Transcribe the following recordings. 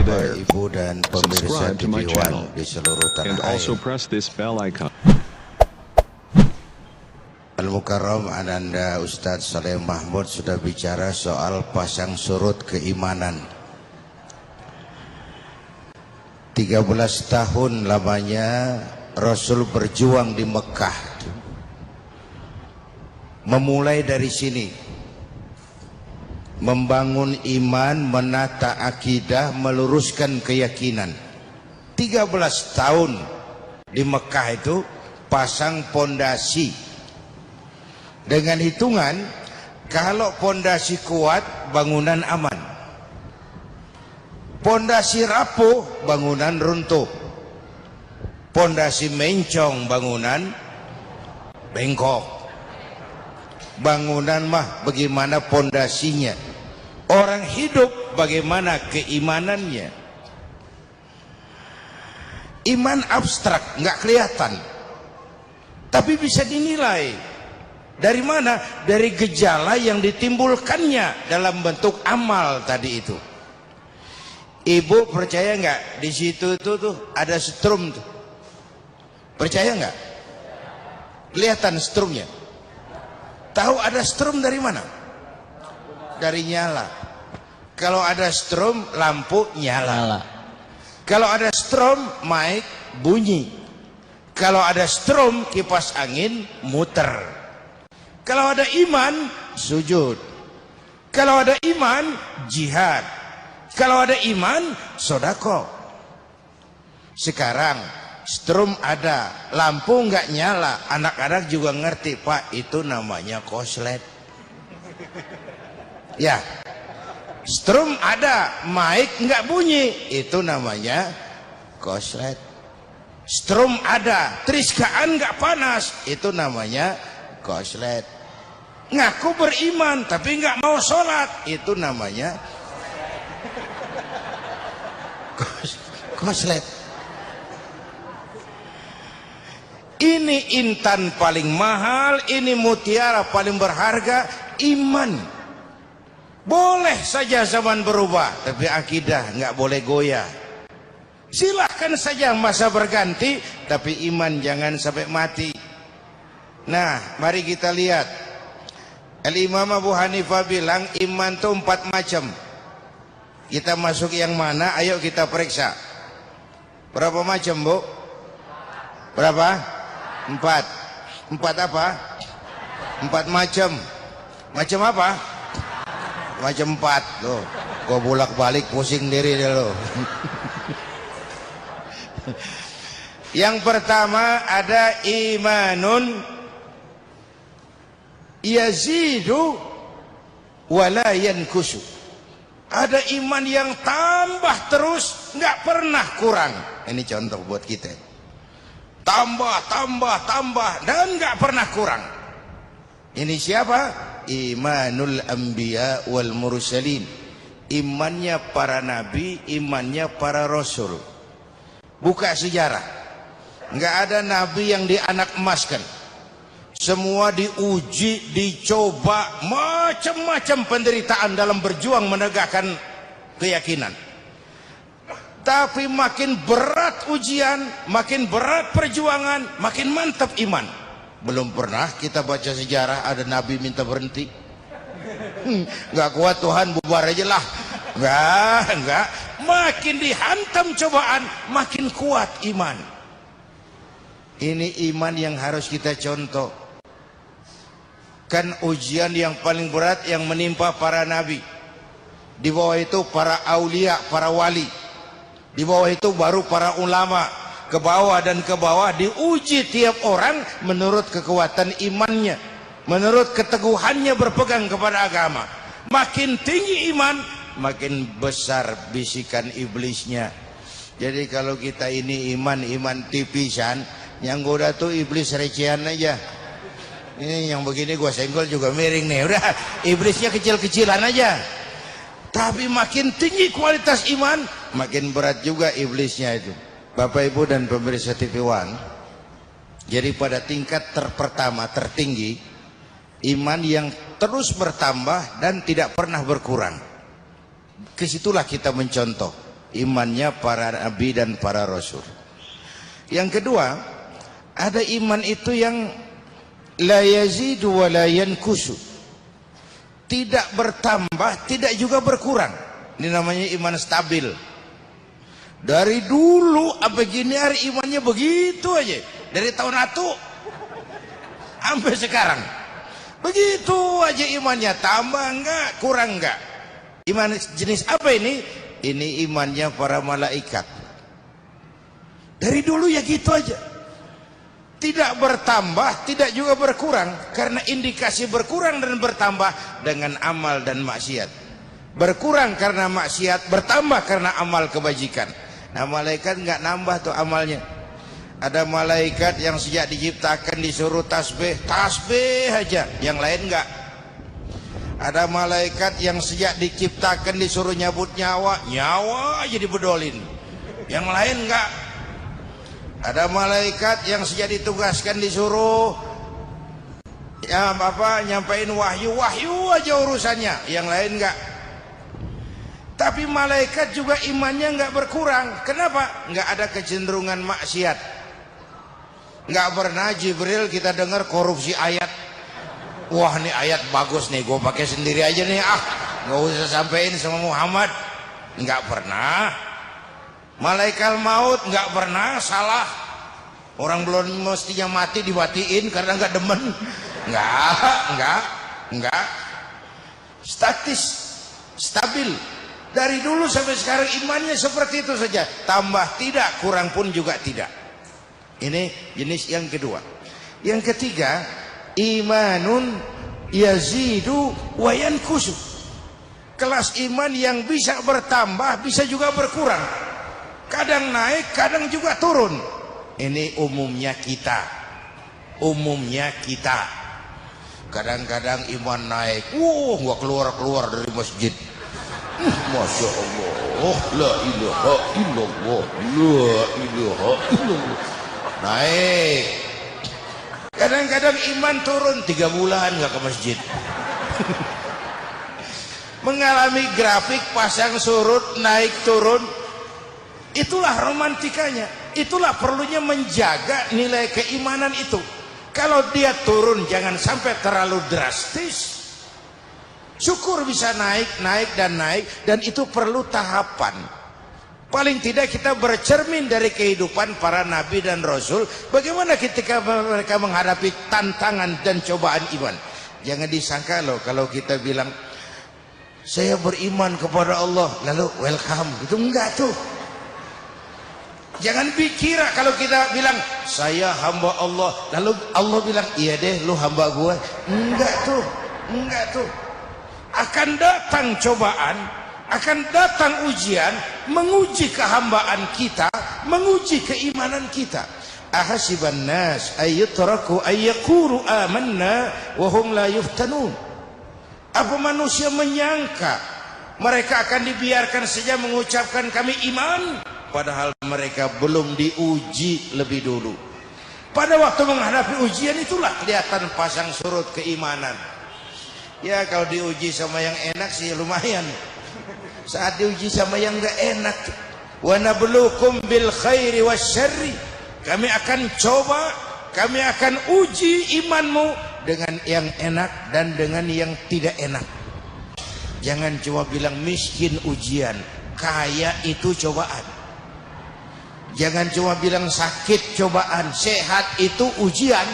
be Bapak, there. Ibu dan pemirsa Subscribe to my TV channel. One di seluruh And tanah also air. press this bell icon. Al-Mukarram Ananda Ustadz Saleh Mahmud sudah bicara soal pasang surut keimanan. 13 tahun lamanya Rasul berjuang di Mekah. Memulai dari sini, membangun iman, menata akidah, meluruskan keyakinan. 13 tahun di Mekah itu pasang pondasi. Dengan hitungan, kalau pondasi kuat, bangunan aman. Pondasi rapuh, bangunan runtuh. Pondasi mencong, bangunan bengkok. Bangunan mah bagaimana pondasinya. Orang hidup bagaimana keimanannya. Iman abstrak, nggak kelihatan, tapi bisa dinilai. Dari mana? Dari gejala yang ditimbulkannya dalam bentuk amal tadi itu. Ibu percaya nggak di situ tuh ada strum tuh? Percaya nggak? Kelihatan strumnya. Tahu ada strum dari mana? Dari nyala. Kalau ada strum, lampu nyala. Kalau ada strum, mic bunyi. Kalau ada strum, kipas angin muter. Kalau ada iman, sujud. Kalau ada iman, jihad. Kalau ada iman, sodako. Sekarang strum ada, lampu nggak nyala, anak-anak juga ngerti, Pak, itu namanya koslet. Ya, strum ada, mic nggak bunyi, itu namanya koslet. Strum ada, triskaan nggak panas, itu namanya koslet. Ngaku beriman tapi nggak mau sholat, itu namanya koslet. Ini intan paling mahal, ini mutiara paling berharga, iman. Boleh saja zaman berubah, tapi akidah nggak boleh goyah. Silahkan saja masa berganti, tapi iman jangan sampai mati. Nah, mari kita lihat. Al-Imam Abu Hanifah bilang iman itu 4 macam. Kita masuk yang mana? Ayo kita periksa. Berapa macam, Bu? Berapa? 4 apa? 4 macam. Macam apa? Macam 4 loh. Gua bolak-balik pusing diri deh lo. Yang pertama ada imanun yazidu wala yankusu. Ada iman yang tambah terus, nggak pernah kurang. Ini contoh buat kita. Tambah dan nggak pernah kurang. Ini siapa? Imanul anbiya wal mursalin. Imannya para nabi, imannya para rasul. Buka sejarah, nggak ada nabi yang dianak emaskan. Semua diuji, dicoba, macam-macam penderitaan dalam berjuang menegakkan keyakinan. Tapi makin berat ujian, makin berat perjuangan, makin mantap iman. Belum pernah kita baca sejarah ada nabi minta berhenti. Nggak kuat Tuhan, bubar aja lah. Nggak. Makin dihantam cobaan, makin kuat iman. Ini iman yang harus kita contoh. Kan ujian yang paling berat yang menimpa para nabi. Di bawah itu para aulia, para wali. Di bawah itu baru para ulama. Ke bawah dan ke bawah diuji tiap orang menurut kekuatan imannya, menurut keteguhannya berpegang kepada agama. Makin tinggi iman, makin besar bisikan iblisnya. Jadi kalau kita ini iman tipisan, yang goda tuh iblis recehan aja. Ini yang begini gua senggol juga miring nih. Udah, iblisnya kecil-kecilan aja. Tapi makin tinggi kualitas iman, makin berat juga iblisnya itu. Bapak Ibu dan pemirsa TV One, jadi pada tingkat pertama tertinggi, iman yang terus bertambah dan tidak pernah berkurang. Kesitulah kita mencontoh. imannya para nabi dan para rasul. Yang kedua, ada iman itu yang la yazidu wa la yankusu, tidak bertambah, tidak juga berkurang. Ini namanya iman stabil. Dari dulu sampai gini hari imannya begitu aja, dari tahun atu sampai sekarang begitu aja imannya, tambah enggak, kurang enggak. Iman jenis apa ini? Ini imannya para malaikat. Dari dulu ya gitu aja, tidak bertambah, tidak juga berkurang. Karena indikasi berkurang dan bertambah dengan amal dan maksiat. Berkurang karena maksiat, bertambah karena amal kebajikan. Nah, malaikat nggak nambah tuh amalnya. Ada malaikat yang sejak diciptakan disuruh tasbih, tasbih aja, yang lain nggak. Ada malaikat yang sejak diciptakan disuruh nyabut nyawa, nyawa aja dibedolin, yang lain nggak. Ada malaikat yang sejak ditugaskan disuruh ya nyampein wahyu, wahyu aja urusannya, yang lain nggak. Tapi malaikat juga imannya nggak berkurang. Kenapa? Nggak ada kecenderungan maksiat. Nggak pernah Jibril kita dengar korupsi ayat. Wah, nih ayat bagus nih, gue pakai sendiri aja nih, nggak usah sampein sama Muhammad. Nggak pernah. Malaikat maut nggak pernah salah. Orang belum mestinya mati dimatiin karena nggak demen. Nggak. Statis, stabil. Dari dulu sampai sekarang imannya seperti itu saja, tambah tidak, kurang pun juga tidak. Ini jenis yang kedua. Yang ketiga, imanun yazidu wa yankusu, kelas iman yang bisa bertambah, bisa juga berkurang, kadang naik, kadang juga turun. Ini umumnya kita. Kadang-kadang iman naik, gua keluar dari masjid, Masya Allah, la ilaha illallah, naik. Kadang-kadang iman turun 3 bulan nggak ke masjid. Mengalami grafik pasang surut, naik turun. Itulah romantikanya. Itulah perlunya menjaga nilai keimanan itu. Kalau dia turun jangan sampai terlalu drastis. Syukur bisa naik dan itu perlu tahapan. Paling tidak kita bercermin dari kehidupan para nabi dan rasul, bagaimana ketika mereka menghadapi tantangan dan cobaan iman. Jangan disangka loh kalau kita bilang saya beriman kepada Allah lalu welcome, itu enggak tuh. Jangan dikira kalau kita bilang saya hamba Allah lalu Allah bilang iya deh lu hamba gua. Enggak tuh. Akan datang cobaan, akan datang ujian, menguji kehambaan kita, menguji keimanan kita. Ahasiban nas ayyutraku ayyakuru amanna wa hum la yuftanun. Apa manusia menyangka mereka akan dibiarkan saja mengucapkan kami iman, padahal mereka belum diuji lebih dulu. Pada waktu menghadapi ujian itulah kelihatan pasang surut keimanan. Ya kalau diuji sama yang enak sih lumayan. Saat diuji sama yang enggak enak, wa nabluukum bil khairi wasyarri, kami akan coba, kami akan uji imanmu dengan yang enak dan dengan yang tidak enak. Jangan cuma bilang miskin ujian, kaya itu cobaan. Jangan cuma bilang sakit cobaan, sehat itu ujian.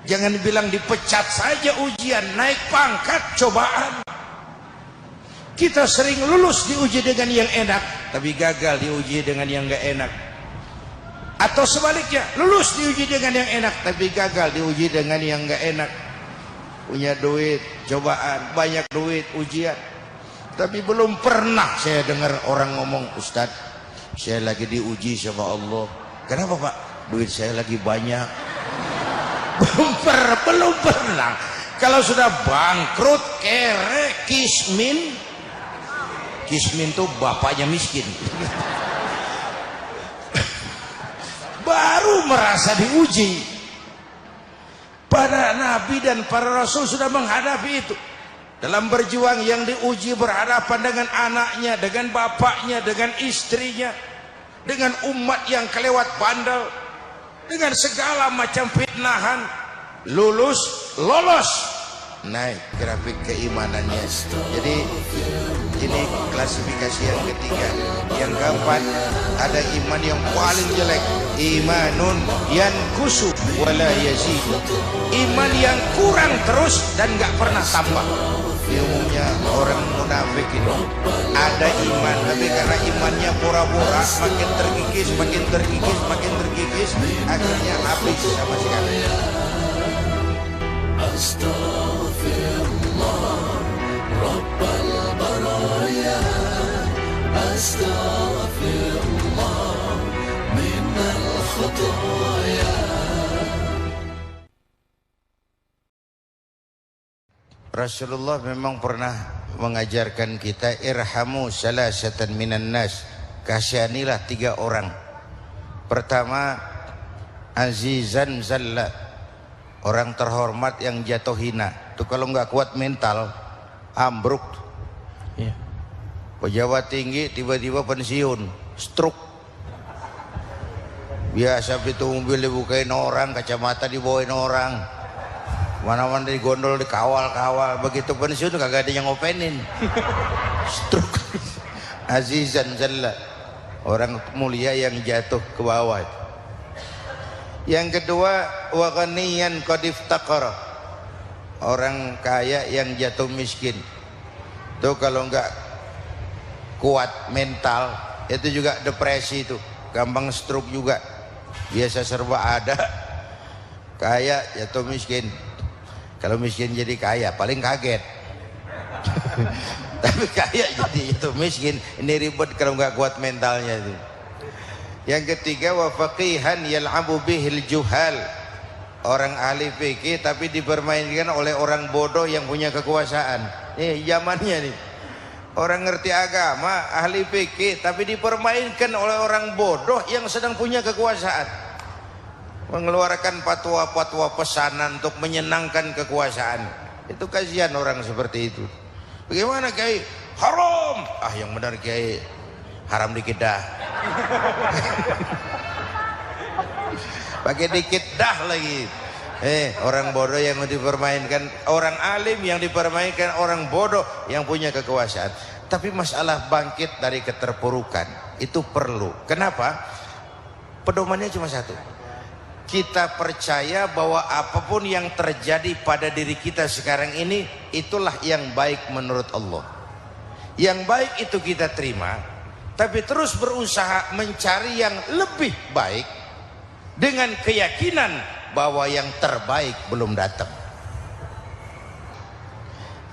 Jangan bilang dipecat saja ujian, naik pangkat cobaan. Kita sering lulus diuji dengan yang enak, tapi gagal diuji dengan yang enggak enak. Atau sebaliknya, lulus diuji dengan yang enak, tapi gagal diuji dengan yang enggak enak. Punya duit, cobaan, banyak duit, ujian. Tapi belum pernah saya dengar orang ngomong, Ustadz, saya lagi diuji sama Allah. Kenapa Pak? Duit saya lagi banyak. Belum pernah. Kalau sudah bangkrut, kere, kismin tuh bapaknya miskin. Baru merasa diuji. Para nabi dan para rasul sudah menghadapi itu. dalam berjuang, yang diuji berhadapan dengan anaknya, dengan bapaknya, dengan istrinya, dengan umat yang kelewat bandel, dengan segala macam fitnahan, lolos, naik grafik keimanannya. Jadi ini klasifikasi yang ketiga. Yang keempat, ada iman yang paling jelek, imanun yankusu wala yazid, iman yang kurang terus dan gak pernah tambah. Umumnya orang munafik itu ada iman, tapi karena imannya pura-pura, makin terkikis, akhirnya habis sama sekali. Astaghfirullah Rabbal baraya, astaghfirullah minal khutaya. Rasulullah memang pernah mengajarkan kita, irhamu salasatan minan nas, kasihanilah 3 orang. Pertama, azizan zalla, orang terhormat yang jatuh hina. Itu kalau nggak kuat mental, ambruk. Iya. Pejabat tinggi tiba-tiba pensiun, stroke. Biasa pintu mobil dibukain orang, kacamata dibawain orang, mana-mana digondol, dikawal-kawal. Begitu pensiun kagak ada yang ngopenin. Stroke. Azizan zalla, orang mulia yang jatuh ke bawah. Yang kedua, wa ghaniyan qad iftaqara, orang kaya yang jatuh miskin. Itu kalau enggak kuat mental, itu juga depresi, itu gampang stroke juga. Biasa serba ada, kaya jatuh miskin. Kalau miskin jadi kaya paling kaget. Tapi kaya jadi jatuh miskin, ini ribet kalau enggak kuat mentalnya itu. Yang ketiga, wa faqihan yal'abu bihil juhal, orang ahli fikih tapi dipermainkan oleh orang bodoh yang punya kekuasaan. Zamannya nih, orang ngerti agama, ahli fikih tapi dipermainkan oleh orang bodoh yang sedang punya kekuasaan, mengeluarkan fatwa-fatwa pesanan untuk menyenangkan kekuasaan. Itu kasihan orang seperti itu. Bagaimana Kiai? Haram. Yang benar Kiai, haram dikit dah. Pakai dikit dah lagi. Orang bodoh yang dipermainkan, orang alim yang dipermainkan orang bodoh yang punya kekuasaan. Tapi masalah bangkit dari keterpurukan itu perlu. Kenapa? Pedomannya cuma satu. Kita percaya bahwa apapun yang terjadi pada diri kita sekarang ini, itulah yang baik menurut Allah. Yang baik itu kita terima, tapi terus berusaha mencari yang lebih baik dengan keyakinan bahwa yang terbaik belum datang.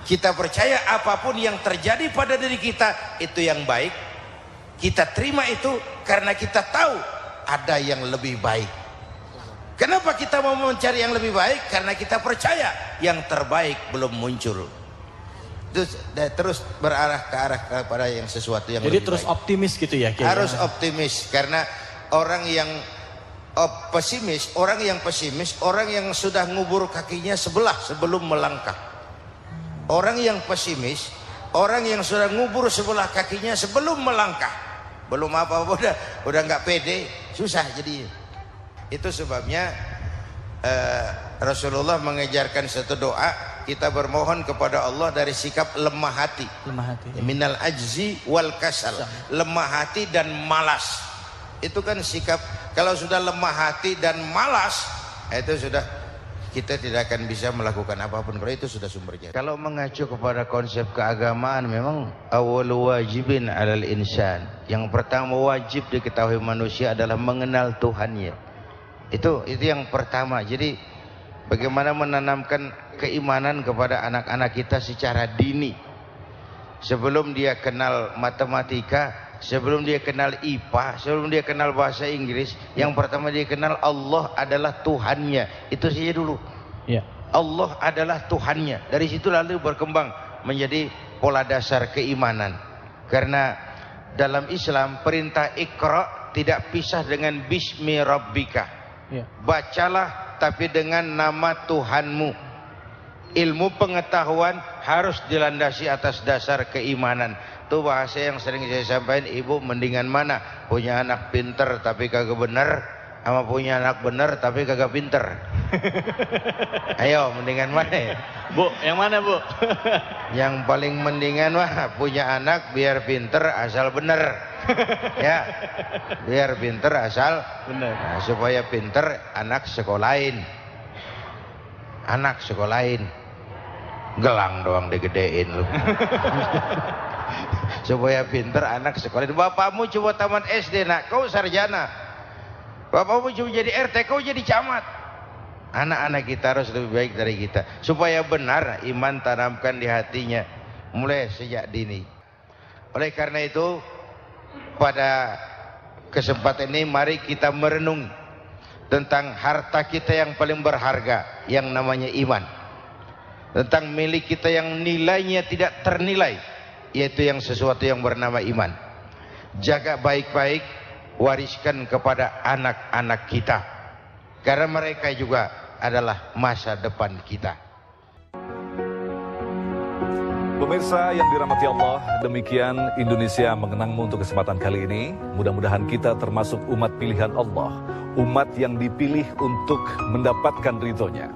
Kita percaya apapun yang terjadi pada diri kita itu yang baik, kita terima itu karena kita tahu ada yang lebih baik. Kenapa kita mau mencari yang lebih baik? Karena kita percaya yang terbaik belum muncul. Terus berarah kepada yang sesuatu yang jadi lebih terus baik. Optimis gitu ya Kiai? Harus optimis, karena orang yang pesimis, orang yang sudah ngubur kakinya sebelah sebelum melangkah. Orang yang pesimis, orang yang sudah ngubur sebelah kakinya sebelum melangkah. Belum apa-apa udah nggak pede, susah jadi. Itu sebabnya Rasulullah mengajarkan satu doa, kita bermohon kepada Allah dari sikap lemah hati. Minal ajzi wal kasal, lemah hati dan malas. Itu kan sikap, kalau sudah lemah hati dan malas, itu sudah kita tidak akan bisa melakukan apapun. Kalau itu sudah sumbernya. Kalau mengacu kepada konsep keagamaan, memang awal wajibin alal insan, yang pertama wajib diketahui manusia adalah mengenal Tuhannya. Itu yang pertama. Jadi bagaimana menanamkan keimanan kepada anak-anak kita secara dini, sebelum dia kenal matematika, sebelum dia kenal IPA, sebelum dia kenal bahasa Inggris, yang pertama dia kenal Allah adalah Tuhannya. Itu saja dulu ya. Allah adalah Tuhannya. Dari situ lalu berkembang menjadi pola dasar keimanan. Karena dalam Islam perintah Iqra tidak pisah dengan Bismi Rabbika ya. Bacalah tapi dengan nama Tuhanmu. ilmu pengetahuan harus dilandasi atas dasar keimanan. Itu bahasa yang sering saya sampaikan, ibu mendingan mana? Punya anak pinter tapi kagak bener, sama punya anak bener tapi kagak pinter? Ayo, mendingan mana ya? Bu, yang mana bu? Yang paling mendingan mah punya anak biar pinter asal bener. Ya, biar pinter asal Bener. nah, supaya pinter anak sekolahin. Anak sekolahin. Gelang doang digedein lu. Supaya pinter anak sekolahin. Bapakmu coba tamat SD nak, kau sarjana. Bapakmu coba jadi RT, kau jadi camat. Anak-anak kita harus lebih baik dari kita. Supaya benar iman tanamkan di hatinya mulai sejak dini. Oleh karena itu, pada kesempatan ini mari kita merenung tentang harta kita yang paling berharga, yang namanya iman. Tentang milik kita yang nilainya tidak ternilai, yaitu yang sesuatu yang bernama iman. Jaga baik-baik, wariskan kepada anak-anak kita, karena mereka juga adalah masa depan kita. Pemirsa yang dirahmati Allah, demikian Indonesia Mengenangmu untuk kesempatan kali ini. Mudah-mudahan kita termasuk umat pilihan Allah, umat yang dipilih untuk mendapatkan ridhonya.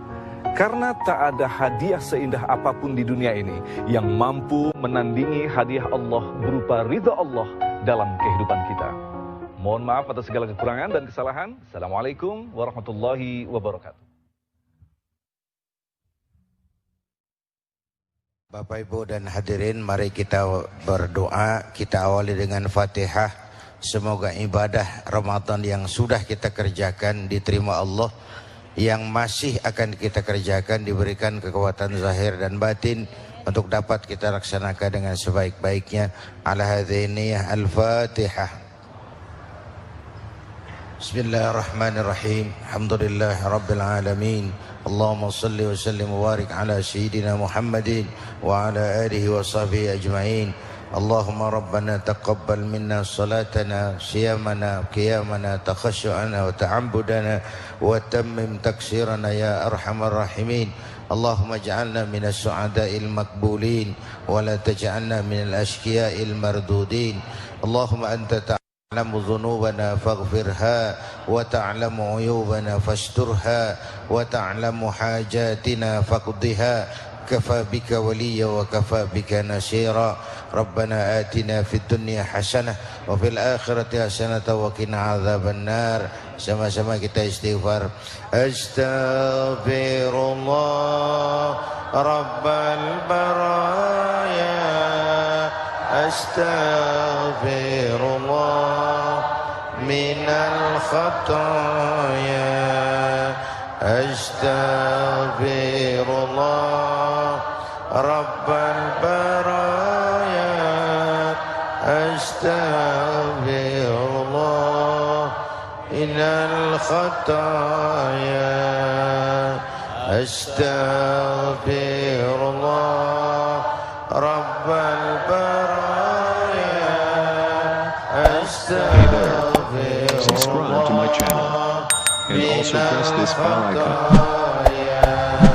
Karena tak ada hadiah seindah apapun di dunia ini yang mampu menandingi hadiah Allah berupa ridha Allah dalam kehidupan kita. Mohon maaf atas segala kekurangan dan kesalahan. Assalamualaikum warahmatullahi wabarakatuh. Bapak Ibu dan hadirin, mari kita berdoa. Kita awali dengan Fatihah. Semoga ibadah Ramadan yang sudah kita kerjakan diterima Allah, yang masih akan kita kerjakan diberikan kekuatan zahir dan batin untuk dapat kita laksanakan dengan sebaik-baiknya. Ala hadziniyah al-Fatihah. Bismillahirrahmanirrahim. Alhamdulillah rabbil alamin. Allahumma salli wa sallim wa barik ala sayyidina Muhammadin wa ala alihi wa sahbihi ajma'in. Allahumma rabbana taqabbal minna salatana, siyamana, qiyamana, takhashu'ana wa ta'ambudana wa tammim taksirana ya arhamar rahimin. Allahumma ij'alna minas su'ada'il makbulin wa la taj'alna minal ashqiya'il mardudin. Allahumma anta تعلم ذنوبنا فاغفرها وتعلم عيوبنا فاسترها وتعلم حاجاتنا فاقضها كفى بك وليا وكفى بك نصيرا ربنا آتنا في الدنيا حسنة وفي الآخرة حسنة وقنا عذاب النار. Sama-sama kita istighfar. Astaghfirullah Rabbal baraya, astaghfirullah minal khataya, astaghfirullah Rabbal baraya, astaghfirullah minal khataya, astaghfirullah Rabbal baraya, astaghfirullah. Subscribe to my channel and also press this bell icon.